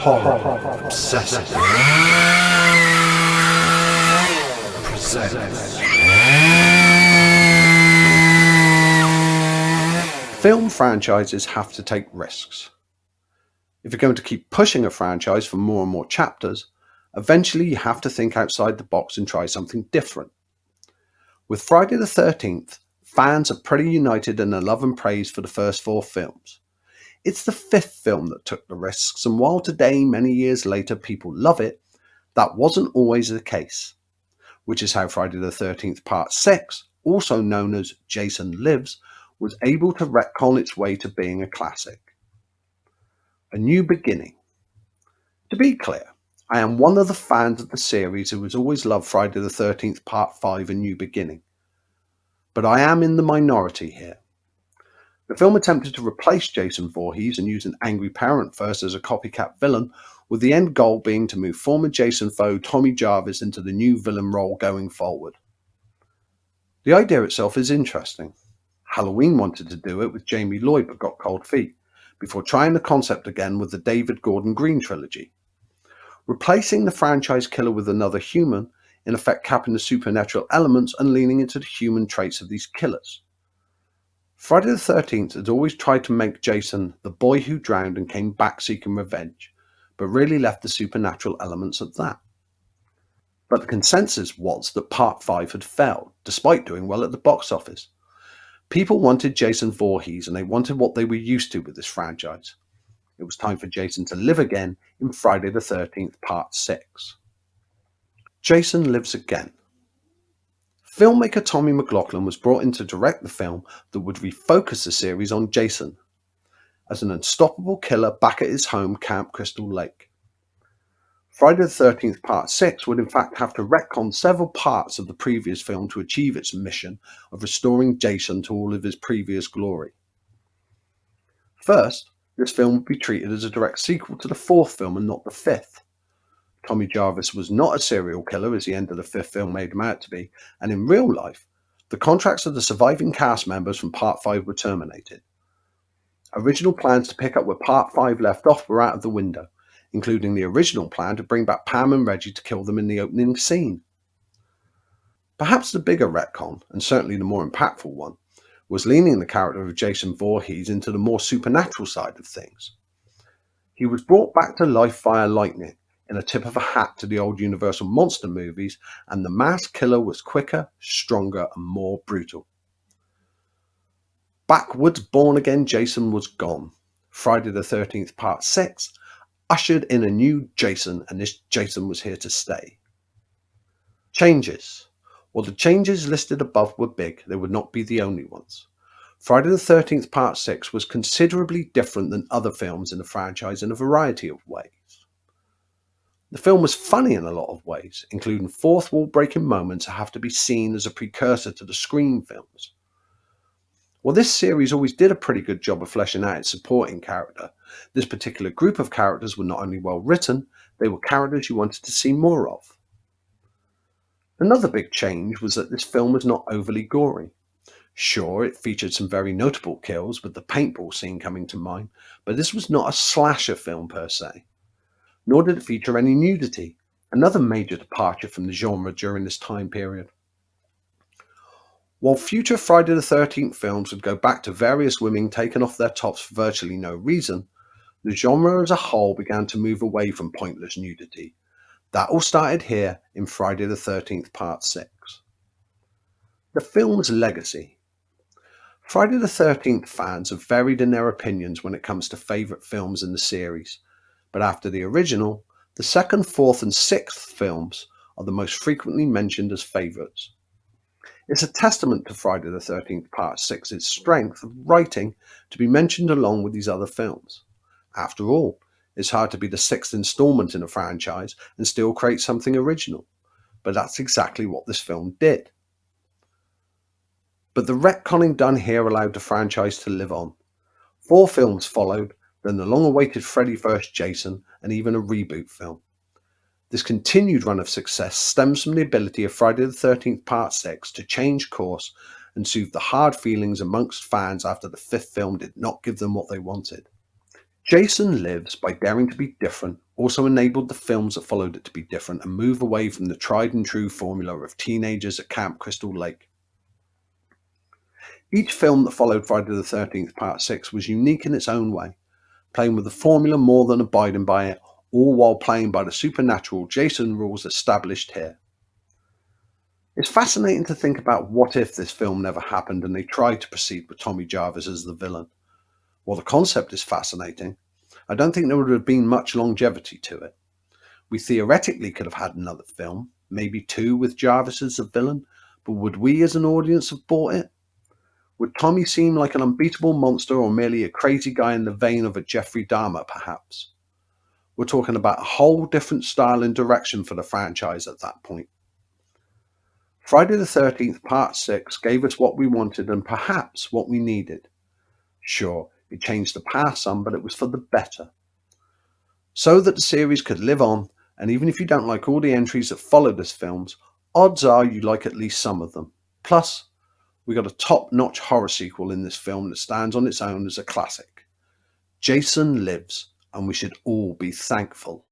Horror Obsessive presents. Film franchises have to take risks. If you're going to keep pushing a franchise for more and more chapters, eventually you have to think outside the box and try something different. With Friday the 13th, fans are pretty united in their love and praise for the first four films. It's the fifth film that took the risks, and while today, many years later, people love it, that wasn't always the case. Which is how Friday the 13th Part 6, also known as Jason Lives, was able to retcon its way to being a classic. A new beginning. To be clear, I am one of the fans of the series who has always loved Friday the 13th Part 5, A New Beginning. But I am in the minority here. The film attempted to replace Jason Voorhees and use an angry parent first as a copycat villain, with the end goal being to move former Jason foe Tommy Jarvis into the new villain role going forward. The idea itself is interesting. Halloween wanted to do it with Jamie Lloyd but got cold feet, before trying the concept again with the David Gordon Green trilogy. Replacing the franchise killer with another human, in effect capping the supernatural elements and leaning into the human traits of these killers. Friday the 13th had always tried to make Jason the boy who drowned and came back seeking revenge, but really left the supernatural elements at that. But the consensus was that Part 5 had failed, despite doing well at the box office. People wanted Jason Voorhees, and they wanted what they were used to with this franchise. It was time for Jason to live again in Friday the 13th Part 6. Jason Lives Again. Filmmaker Tommy McLoughlin was brought in to direct the film that would refocus the series on Jason as an unstoppable killer back at his home Camp Crystal Lake. Friday the 13th Part 6 would in fact have to retcon several parts of the previous film to achieve its mission of restoring Jason to all of his previous glory. First, this film would be treated as a direct sequel to the fourth film and not the fifth. Tommy Jarvis was not a serial killer as the end of the fifth film made him out to be, and in real life, the contracts of the surviving cast members from Part 5 were terminated. Original plans to pick up where Part 5 left off were out of the window, including the original plan to bring back Pam and Reggie to kill them in the opening scene. Perhaps the bigger retcon, and certainly the more impactful one, was leaning the character of Jason Voorhees into the more supernatural side of things. He was brought back to life via lightning, in a tip of a hat to the old Universal monster movies, and the masked killer was quicker, stronger, and more brutal. Backwoods born-again Jason was gone. Friday the 13th Part 6 ushered in a new Jason, and this Jason was here to stay. Changes. While the changes listed above were big, they would not be the only ones. Friday the 13th Part 6 was considerably different than other films in the franchise in a variety of ways. The film was funny in a lot of ways, including fourth wall breaking moments that have to be seen as a precursor to the Scream films. While this series always did a pretty good job of fleshing out its supporting character, this particular group of characters were not only well written, they were characters you wanted to see more of. Another big change was that this film was not overly gory. Sure, it featured some very notable kills, with the paintball scene coming to mind, but this was not a slasher film per se. Nor did it feature any nudity, another major departure from the genre during this time period. While future Friday the 13th films would go back to various women taking off their tops for virtually no reason, the genre as a whole began to move away from pointless nudity. That all started here in Friday the 13th Part 6. The film's legacy. Friday the 13th fans have varied in their opinions when it comes to favourite films in the series, but after the original, the second, fourth, and sixth films are the most frequently mentioned as favourites. It's a testament to Friday the 13th Part 6's strength of writing to be mentioned along with these other films. After all, it's hard to be the sixth installment in a franchise and still create something original, but that's exactly what this film did. But the retconning done here allowed the franchise to live on. 4 films followed, then the long-awaited Freddy vs. Jason, and even a reboot film. This continued run of success stems from the ability of Friday the 13th Part 6 to change course and soothe the hard feelings amongst fans after the 5th film did not give them what they wanted. Jason Lives, by daring to be different, also enabled the films that followed it to be different and move away from the tried and true formula of teenagers at Camp Crystal Lake. Each film that followed Friday the 13th Part 6 was unique in its own way, playing with the formula more than abiding by it, all while playing by the supernatural Jason rules established here. It's fascinating to think about what if this film never happened and they tried to proceed with Tommy Jarvis as the villain. While the concept is fascinating, I don't think there would have been much longevity to it. We theoretically could have had another film, maybe two with Jarvis as the villain, but would we as an audience have bought it? Would Tommy seem like an unbeatable monster or merely a crazy guy in the vein of a Jeffrey Dahmer, perhaps? We're talking about a whole different style and direction for the franchise at that point. Friday the 13th Part 6 gave us what we wanted and perhaps what we needed. Sure, it changed the past some, but it was for the better. So that the series could live on, and even if you don't like all the entries that followed as films, odds are you like at least some of them. Plus, we got a top-notch horror sequel in this film that stands on its own as a classic. Jason Lives, and we should all be thankful.